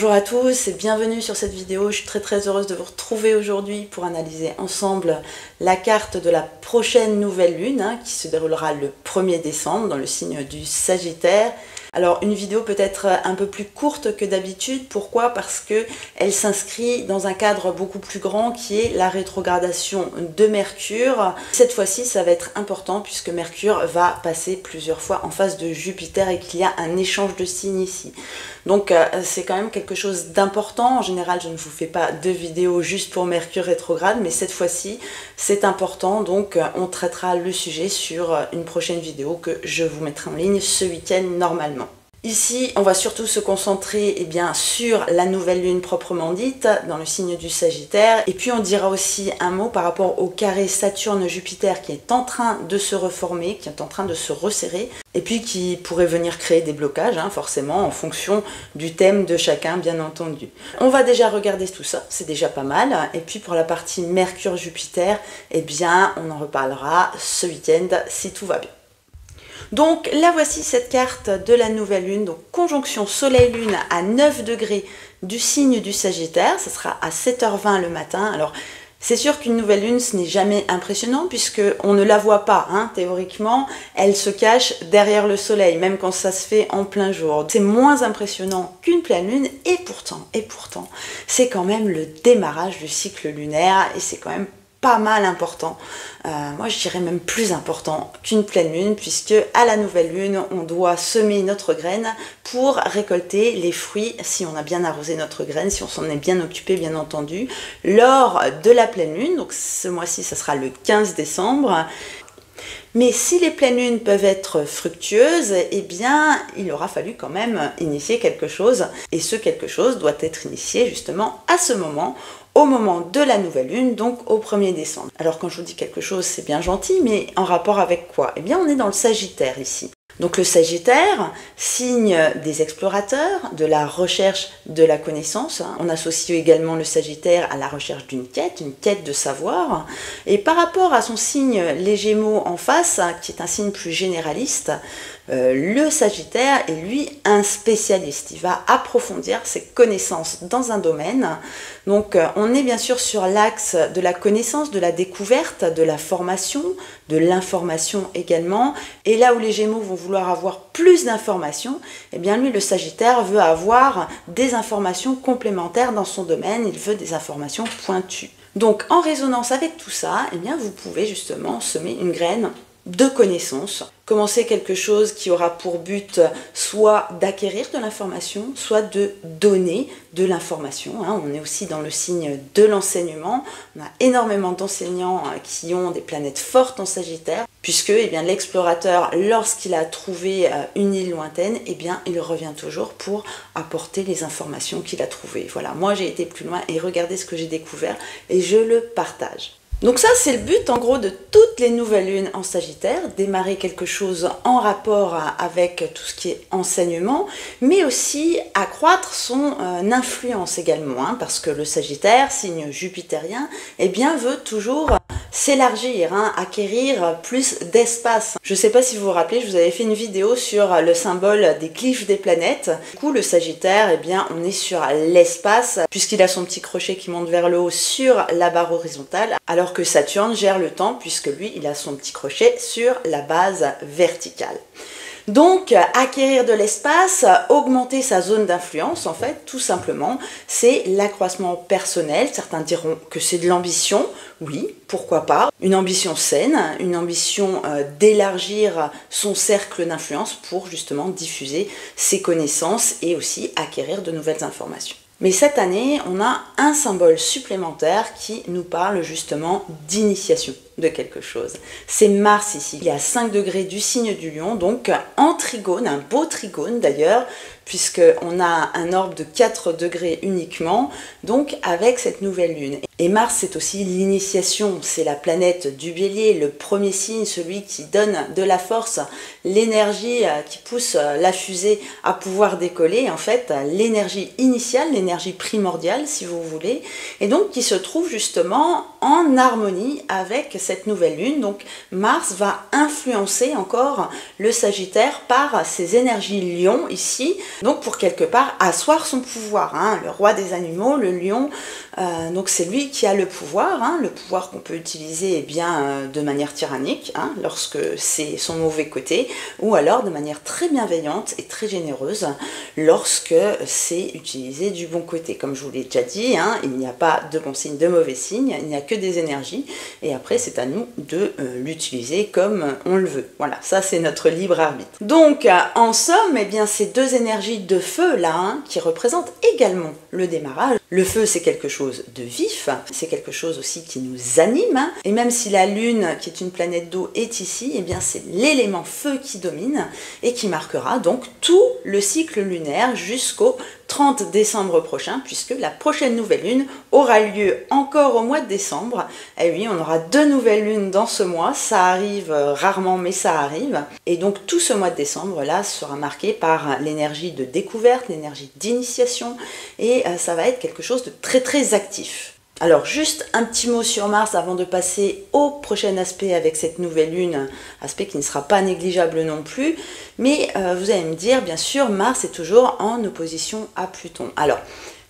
Bonjour à tous et bienvenue sur cette vidéo. Je suis très heureuse de vous retrouver aujourd'hui pour analyser ensemble la carte de la prochaine nouvelle lune qui se déroulera le 1er décembre dans le signe du Sagittaire. Alors une vidéo peut-être un peu plus courte que d'habitude. Pourquoi? Parce que elle s'inscrit dans un cadre beaucoup plus grand qui est la rétrogradation de Mercure. Cette fois-ci ça va être important puisque Mercure va passer plusieurs fois en face de Jupiter et qu'il y a un échange de signes ici. Donc c'est quand même quelque chose d'important. En général je ne vous fais pas de vidéo juste pour Mercure rétrograde, mais cette fois-ci c'est important, donc on traitera le sujet sur une prochaine vidéo que je vous mettrai en ligne ce week-end normalement. Ici, on va surtout se concentrer sur la nouvelle lune proprement dite, dans le signe du Sagittaire. Et puis on dira aussi un mot par rapport au carré Saturne-Jupiter qui est en train de se reformer, qui est en train de se resserrer, et puis qui pourrait venir créer des blocages, forcément, en fonction du thème de chacun, bien entendu. On va déjà regarder tout ça, c'est déjà pas mal. Et puis pour la partie Mercure-Jupiter, on en reparlera ce week-end si tout va bien. Donc là voici cette carte de la nouvelle lune, donc conjonction soleil-lune à 9 degrés du signe du Sagittaire, ça sera à 7h20 le matin. Alors c'est sûr qu'une nouvelle lune ce n'est jamais impressionnant puisque on ne la voit pas, théoriquement elle se cache derrière le soleil, même quand ça se fait en plein jour. C'est moins impressionnant qu'une pleine lune et pourtant c'est quand même le démarrage du cycle lunaire et c'est quand même pas mal important. Moi je dirais même plus important qu'une pleine lune puisque à la nouvelle lune on doit semer notre graine pour récolter les fruits si on a bien arrosé notre graine, si on s'en est bien occupé bien entendu lors de la pleine lune. Donc ce mois-ci ça sera le 15 décembre. Mais si les pleines lunes peuvent être fructueuses, il aura fallu quand même initier quelque chose. Et ce quelque chose doit être initié justement à ce moment, au moment de la nouvelle lune, donc au 1er décembre. Alors quand je vous dis quelque chose, c'est bien gentil, mais en rapport avec quoi? On est dans le Sagittaire ici. Donc le Sagittaire, signe des explorateurs, de la recherche de la connaissance. On associe également le Sagittaire à la recherche d'une quête, une quête de savoir. Et par rapport à son signe, les Gémeaux en face, qui est un signe plus généraliste, le Sagittaire est lui un spécialiste. Il va approfondir ses connaissances dans un domaine. Donc on est bien sûr sur l'axe de la connaissance, de la découverte, de la formation, de l'information également. Et là où les Gémeaux vont vouloir avoir plus d'informations, lui le Sagittaire veut avoir des informations complémentaires dans son domaine, il veut des informations pointues. Donc en résonance avec tout ça, vous pouvez justement semer une graine de connaissances, commencer quelque chose qui aura pour but soit d'acquérir de l'information, soit de donner de l'information. On est aussi dans le signe de l'enseignement. On a énormément d'enseignants qui ont des planètes fortes en Sagittaire, puisque l'explorateur, lorsqu'il a trouvé une île lointaine, il revient toujours pour apporter les informations qu'il a trouvées. Voilà, moi j'ai été plus loin et regardez ce que j'ai découvert et je le partage. Donc ça c'est le but en gros de toutes les nouvelles lunes en Sagittaire, démarrer quelque chose en rapport avec tout ce qui est enseignement, mais aussi accroître son influence également, parce que le Sagittaire, signe jupitérien, veut toujours s'élargir, acquérir plus d'espace. Je ne sais pas si vous vous rappelez, je vous avais fait une vidéo sur le symbole des glyphes des planètes. Du coup, le Sagittaire, on est sur l'espace, puisqu'il a son petit crochet qui monte vers le haut sur la barre horizontale, alors que Saturne gère le temps, puisque lui, il a son petit crochet sur la base verticale. Donc, acquérir de l'espace, augmenter sa zone d'influence, en fait, tout simplement, c'est l'accroissement personnel. Certains diront que c'est de l'ambition. Oui, pourquoi pas. Une ambition saine, une ambition d'élargir son cercle d'influence pour justement diffuser ses connaissances et aussi acquérir de nouvelles informations. Mais cette année, on a un symbole supplémentaire qui nous parle justement d'initiation de quelque chose. C'est Mars ici, il est à 5 degrés du signe du Lion, donc en trigone, un beau trigone d'ailleurs, puisqu'on a un orbe de 4 degrés uniquement, donc avec cette nouvelle lune. Et Mars, c'est aussi l'initiation, c'est la planète du Bélier, le premier signe, celui qui donne de la force, l'énergie qui pousse la fusée à pouvoir décoller, en fait, l'énergie initiale, l'énergie primordiale, si vous voulez, et donc qui se trouve justement en harmonie avec cette nouvelle lune. Donc Mars va influencer encore le Sagittaire par ses énergies lion ici, donc pour quelque part asseoir son pouvoir, hein, le roi des animaux, le lion, donc c'est lui qui a le pouvoir qu'on peut utiliser bien, de manière tyrannique, hein, lorsque c'est son mauvais côté, ou alors de manière très bienveillante et très généreuse lorsque c'est utilisé du bon côté. Comme je vous l'ai déjà dit, hein, il n'y a pas de bon signe, de mauvais signe, il n'y a que des énergies, et après c'est à nous de l'utiliser comme on le veut. Voilà, ça c'est notre libre arbitre. Donc en somme, eh bien, ces deux énergies de feu là, hein, qui représentent également le démarrage. Le feu, c'est quelque chose de vif, c'est quelque chose aussi qui nous anime, hein. Et même si la Lune, qui est une planète d'eau, est ici, eh bien c'est l'élément feu qui domine et qui marquera donc tout le cycle lunaire jusqu'au 30 décembre prochain, puisque la prochaine nouvelle lune aura lieu encore au mois de décembre. Et oui, on aura 2 nouvelles lunes dans ce mois, ça arrive rarement, mais ça arrive. Et donc tout ce mois de décembre là sera marqué par l'énergie de découverte, l'énergie d'initiation, et ça va être quelque chose de très très actif. Alors juste un petit mot sur Mars avant de passer au prochain aspect avec cette nouvelle lune, aspect qui ne sera pas négligeable non plus, mais vous allez me dire, bien sûr, Mars est toujours en opposition à Pluton. Alors,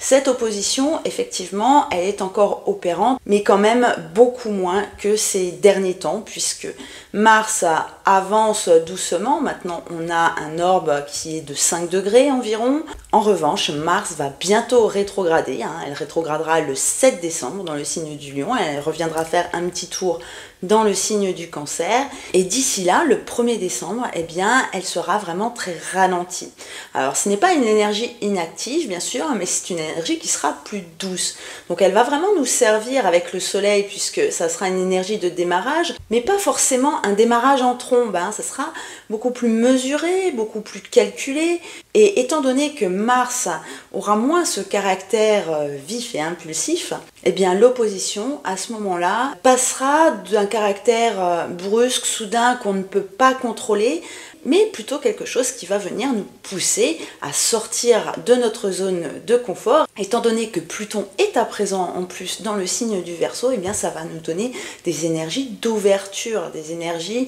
cette opposition, effectivement, elle est encore opérante, mais quand même beaucoup moins que ces derniers temps, puisque Mars avance doucement. Maintenant, on a un orbe qui est de 5 degrés environ. En revanche, Mars va bientôt rétrograder, hein. Elle rétrogradera le 7 décembre dans le signe du Lion. Elle reviendra faire un petit tour dans le signe du Cancer, et d'ici là, le 1er décembre, eh bien, elle sera vraiment très ralentie. Alors, ce n'est pas une énergie inactive, bien sûr, mais c'est une énergie qui sera plus douce. Donc, elle va vraiment nous servir avec le soleil, puisque ça sera une énergie de démarrage, mais pas forcément un démarrage en trombe, hein. Ça sera beaucoup plus mesuré, beaucoup plus calculé, et étant donné que Mars aura moins ce caractère vif et impulsif, eh bien l'opposition à ce moment-là passera d'un caractère brusque, soudain, qu'on ne peut pas contrôler, mais plutôt quelque chose qui va venir nous pousser à sortir de notre zone de confort. Étant donné que Pluton est à présent en plus dans le signe du Verseau, eh bien ça va nous donner des énergies d'ouverture, des énergies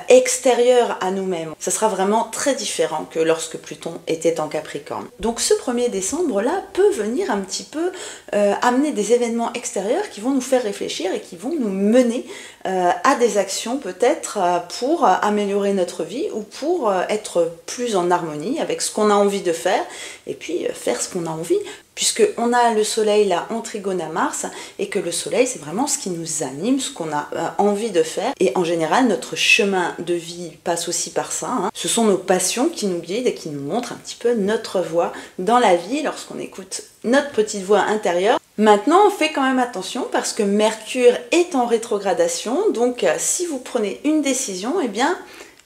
extérieures à nous-mêmes. Ça sera vraiment très différent que lorsque Pluton était en Capricorne. Donc ce 1er décembre là peut venir un petit peu amener des événements extérieurs qui vont nous faire réfléchir et qui vont nous mener à des actions peut-être pour améliorer notre vie ou pour être plus en harmonie avec ce qu'on a envie de faire et puis faire ce qu'on a envie, puisqu'on a le soleil là en trigone à Mars et que le soleil c'est vraiment ce qui nous anime, ce qu'on a envie de faire, et en général notre chemin de vie passe aussi par ça, hein. Ce sont nos passions qui nous guident et qui nous montrent un petit peu notre voie dans la vie lorsqu'on écoute notre petite voix intérieure. Maintenant, on fait quand même attention parce que Mercure est en rétrogradation, donc si vous prenez une décision, eh bien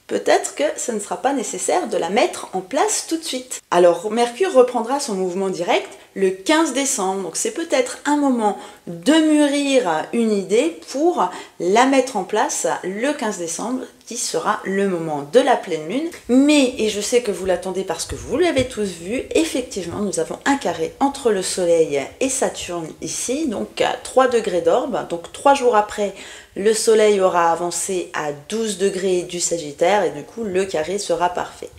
peut-être que ce ne sera pas nécessaire de la mettre en place tout de suite. Alors Mercure reprendra son mouvement direct le 15 décembre, donc c'est peut-être un moment de mûrir une idée pour la mettre en place le 15 décembre, qui sera le moment de la pleine lune. Mais, et je sais que vous l'attendez parce que vous l'avez tous vu, effectivement nous avons un carré entre le soleil et Saturne ici, donc à 3 degrés d'orbe, donc 3 jours après le soleil aura avancé à 12 degrés du Sagittaire et du coup le carré sera parfait.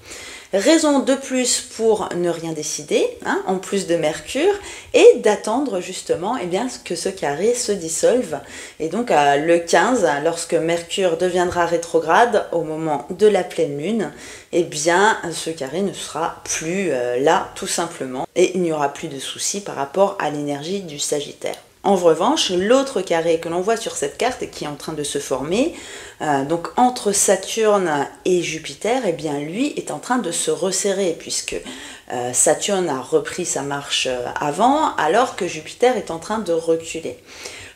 Raison de plus pour ne rien décider, hein, en plus de Mercure, et d'attendre justement que ce carré se dissolve. Et donc le 15, lorsque Mercure deviendra rétrograde au moment de la pleine lune, eh bien ce carré ne sera plus là tout simplement, et il n'y aura plus de soucis par rapport à l'énergie du Sagittaire. En revanche, l'autre carré que l'on voit sur cette carte et qui est en train de se former, donc entre Saturne et Jupiter, eh bien lui est en train de se resserrer puisque Saturne a repris sa marche avant alors que Jupiter est en train de reculer.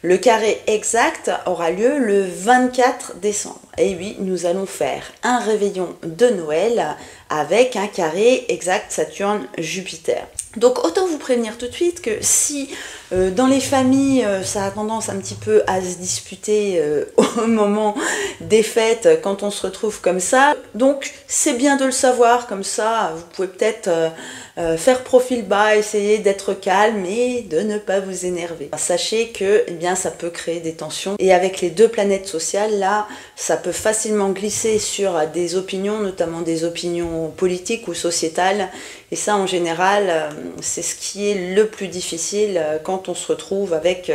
Le carré exact aura lieu le 24 décembre. Et oui, nous allons faire un réveillon de Noël avec un carré exact Saturne-Jupiter. Donc autant vous prévenir tout de suite que si dans les familles ça a tendance un petit peu à se disputer au moment des fêtes quand on se retrouve comme ça, donc c'est bien de le savoir, comme ça vous pouvez peut-être faire profil bas, essayer d'être calme et de ne pas vous énerver. Sachez que eh bien, ça peut créer des tensions et avec les deux planètes sociales là, ça peut facilement glisser sur des opinions, notamment des opinions politiques ou sociétales, et ça en général c'est ce qui est le plus difficile quand on se retrouve avec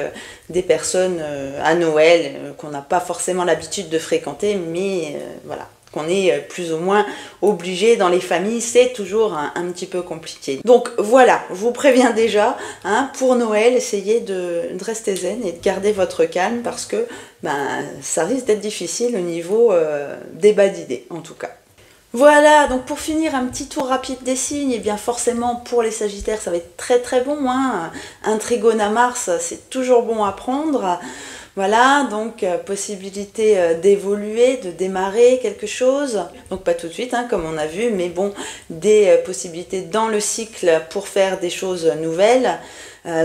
des personnes à Noël qu'on n'a pas forcément l'habitude de fréquenter, mais voilà, qu'on est plus ou moins obligé dans les familles, c'est toujours un petit peu compliqué. Donc voilà, je vous préviens déjà, hein, pour Noël, essayez de rester zen et de garder votre calme parce que ça risque d'être difficile au niveau des bas d'idées en tout cas. Voilà, donc pour finir, un petit tour rapide des signes, et bien forcément pour les Sagittaires ça va être très très bon, hein. Un trigone à Mars, c'est toujours bon à prendre. Voilà, donc possibilité d'évoluer, de démarrer quelque chose. Donc pas tout de suite, hein, comme on a vu, mais bon, des possibilités dans le cycle pour faire des choses nouvelles.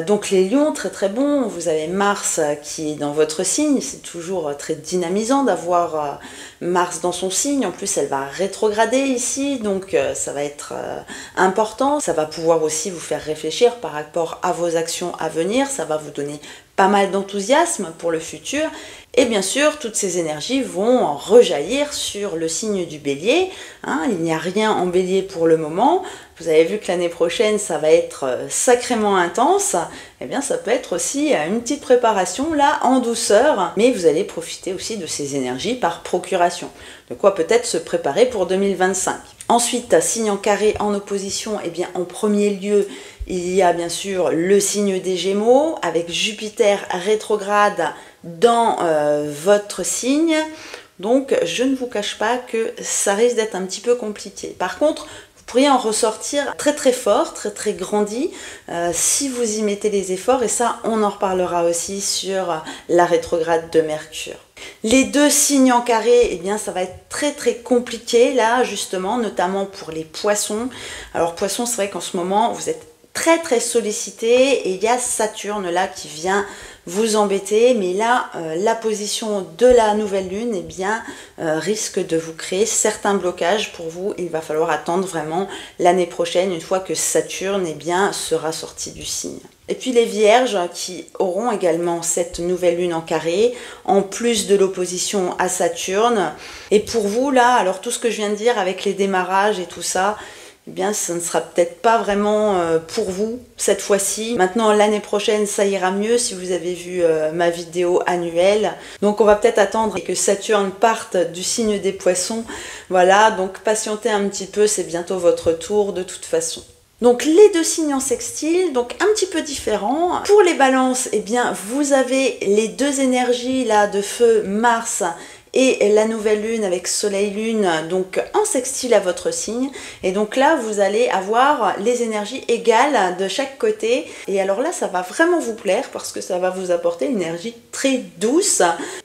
Donc les lions, très très bon, vous avez Mars qui est dans votre signe, c'est toujours très dynamisant d'avoir Mars dans son signe, en plus elle va rétrograder ici, donc ça va être important, ça va pouvoir aussi vous faire réfléchir par rapport à vos actions à venir, ça va vous donner pas mal d'enthousiasme pour le futur, et bien sûr toutes ces énergies vont rejaillir sur le signe du Bélier, hein, il n'y a rien en Bélier pour le moment. Vous avez vu que l'année prochaine, ça va être sacrément intense. Eh bien, ça peut être aussi une petite préparation là, en douceur. Mais vous allez profiter aussi de ces énergies par procuration. De quoi peut-être se préparer pour 2025. Ensuite, signe en carré en opposition, eh bien, en premier lieu, il y a bien sûr le signe des Gémeaux, avec Jupiter rétrograde dans votre signe. Donc, je ne vous cache pas que ça risque d'être un petit peu compliqué. Par contre, vous pourriez en ressortir très très fort, très très grandi, si vous y mettez les efforts, et ça on en reparlera aussi sur la rétrograde de Mercure. Les deux signes en carré, eh bien ça va être très très compliqué là justement, notamment pour les poissons. Alors poissons, c'est vrai qu'en ce moment vous êtes très très sollicité et il y a Saturne là qui vient vous embêter, mais là la position de la nouvelle lune eh bien, risque de vous créer certains blocages pour vous. Il va falloir attendre vraiment l'année prochaine, une fois que Saturne eh bien, sera sorti du signe. Et puis les Vierges qui auront également cette nouvelle lune en carré, en plus de l'opposition à Saturne. Et pour vous là, alors tout ce que je viens de dire avec les démarrages et tout ça, eh bien, ça ne sera peut-être pas vraiment pour vous cette fois-ci. Maintenant, l'année prochaine, ça ira mieux si vous avez vu ma vidéo annuelle. Donc, on va peut-être attendre que Saturne parte du signe des Poissons. Voilà, donc patientez un petit peu, c'est bientôt votre tour de toute façon. Donc les deux signes en sextile, donc un petit peu différents. Pour les balances, eh bien, vous avez les deux énergies là de feu, Mars et la nouvelle lune avec soleil-lune, donc en sextile à votre signe. Et donc là, vous allez avoir les énergies égales de chaque côté. Et alors là, ça va vraiment vous plaire parce que ça va vous apporter une énergie très douce.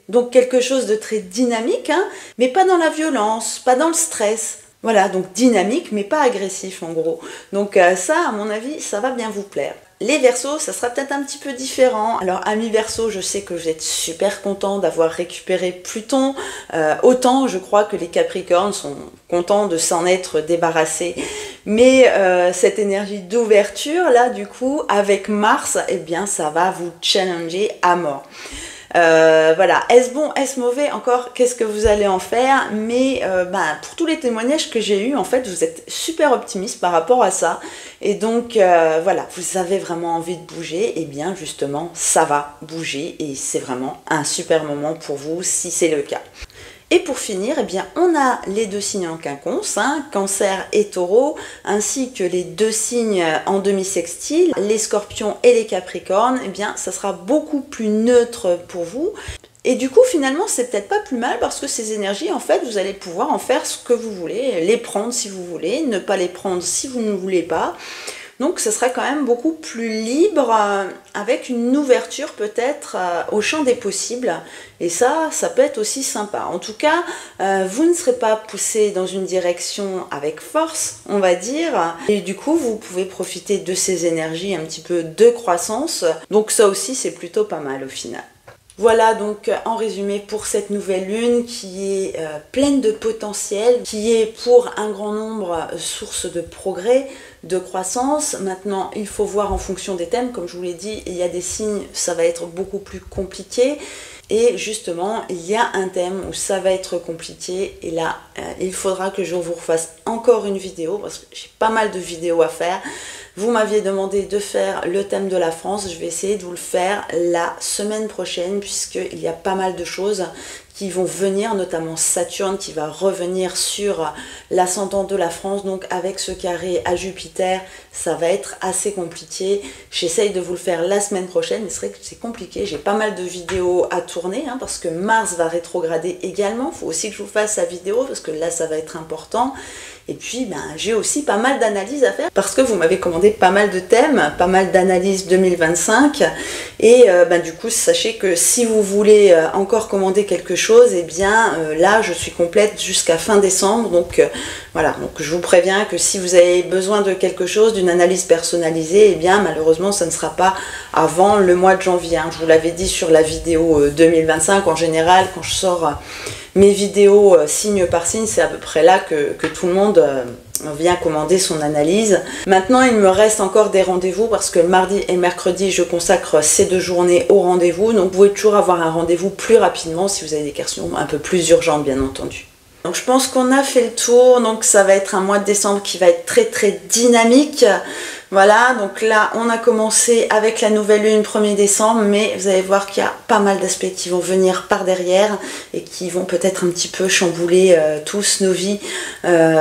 Donc quelque chose de très dynamique, hein, mais pas dans la violence, pas dans le stress. Voilà, donc dynamique, mais pas agressif en gros. Donc ça, à mon avis, ça va bien vous plaire. Les Verseaux, ça sera peut-être un petit peu différent. Alors, amis Verseaux, je sais que vous êtes super contents d'avoir récupéré Pluton. Autant, je crois que les Capricornes sont contents de s'en être débarrassés. Mais cette énergie d'ouverture, là, du coup, avec Mars, eh bien, ça va vous challenger à mort. Voilà, est-ce bon, est-ce mauvais, encore qu'est-ce que vous allez en faire, mais pour tous les témoignages que j'ai eus, en fait vous êtes super optimiste par rapport à ça, et donc voilà, vous avez vraiment envie de bouger, et bien justement ça va bouger, et c'est vraiment un super moment pour vous si c'est le cas. Et pour finir, eh bien, on a les deux signes en quinconce, hein, Cancer et Taureau, ainsi que les deux signes en demi-sextile, les Scorpions et les Capricornes. Eh bien, ça sera beaucoup plus neutre pour vous. Et du coup, finalement, c'est peut-être pas plus mal parce que ces énergies, en fait, vous allez pouvoir en faire ce que vous voulez, les prendre si vous voulez, ne pas les prendre si vous ne voulez pas. Donc ce sera quand même beaucoup plus libre, avec une ouverture peut-être au champ des possibles. Et ça peut être aussi sympa. En tout cas, vous ne serez pas poussé dans une direction avec force, on va dire. Et du coup, vous pouvez profiter de ces énergies un petit peu de croissance. Donc ça aussi, c'est plutôt pas mal au final. Voilà donc en résumé pour cette nouvelle lune qui est pleine de potentiel, qui est pour un grand nombre source de progrès, de croissance. Maintenant, il faut voir en fonction des thèmes. Comme je vous l'ai dit, il y a des signes, ça va être beaucoup plus compliqué. Et justement, il y a un thème où ça va être compliqué. Et là, il faudra que je vous refasse encore une vidéo parce que j'ai pas mal de vidéos à faire. Vous m'aviez demandé de faire le thème de la France. Je vais essayer de vous le faire la semaine prochaine puisqu'il y a pas mal de choses qui vont venir, notamment Saturne qui va revenir sur l'ascendant de la France. Donc avec ce carré à Jupiter, ça va être assez compliqué. J'essaye de vous le faire la semaine prochaine, mais c'est vrai que c'est compliqué. J'ai pas mal de vidéos à tourner parce que Mars va rétrograder également. Il faut aussi que je vous fasse la vidéo parce que là, ça va être important. Et puis, j'ai aussi pas mal d'analyses à faire parce que vous m'avez commandé pas mal de thèmes, pas mal d'analyses 2025. Et du coup, sachez que si vous voulez encore commander quelque chose, et bien là, je suis complète jusqu'à fin décembre. Donc voilà, donc je vous préviens que si vous avez besoin de quelque chose, d'une analyse personnalisée, et bien malheureusement, ça ne sera pas avant le mois de janvier. Je vous l'avais dit sur la vidéo 2025. En général, quand je sors mes vidéos signe par signe, c'est à peu près là que tout le monde vient commander son analyse. Maintenant, il me reste encore des rendez-vous parce que mardi et mercredi, je consacre ces 2 journées au rendez-vous. Donc, vous pouvez toujours avoir un rendez-vous plus rapidement si vous avez des questions un peu plus urgentes, bien entendu. Donc, je pense qu'on a fait le tour. Donc, ça va être un mois de décembre qui va être très, très dynamique. Voilà, donc là, on a commencé avec la nouvelle lune 1er décembre, mais vous allez voir qu'il y a pas mal d'aspects qui vont venir par derrière et qui vont peut-être un petit peu chambouler tous nos vies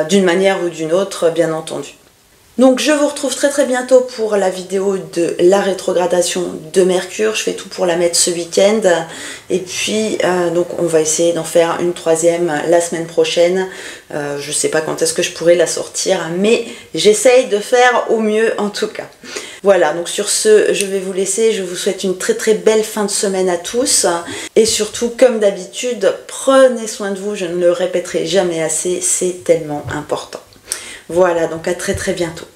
d'une manière ou d'une autre, bien entendu. Donc je vous retrouve très très bientôt pour la vidéo de la rétrogradation de Mercure. Je fais tout pour la mettre ce week-end. Et puis donc on va essayer d'en faire une 3e la semaine prochaine. Je ne sais pas quand est-ce que je pourrai la sortir, mais j'essaye de faire au mieux en tout cas. Voilà, donc sur ce, je vais vous laisser. Je vous souhaite une très très belle fin de semaine à tous. Et surtout, comme d'habitude, prenez soin de vous. Je ne le répéterai jamais assez, c'est tellement important. Voilà, donc à très très bientôt.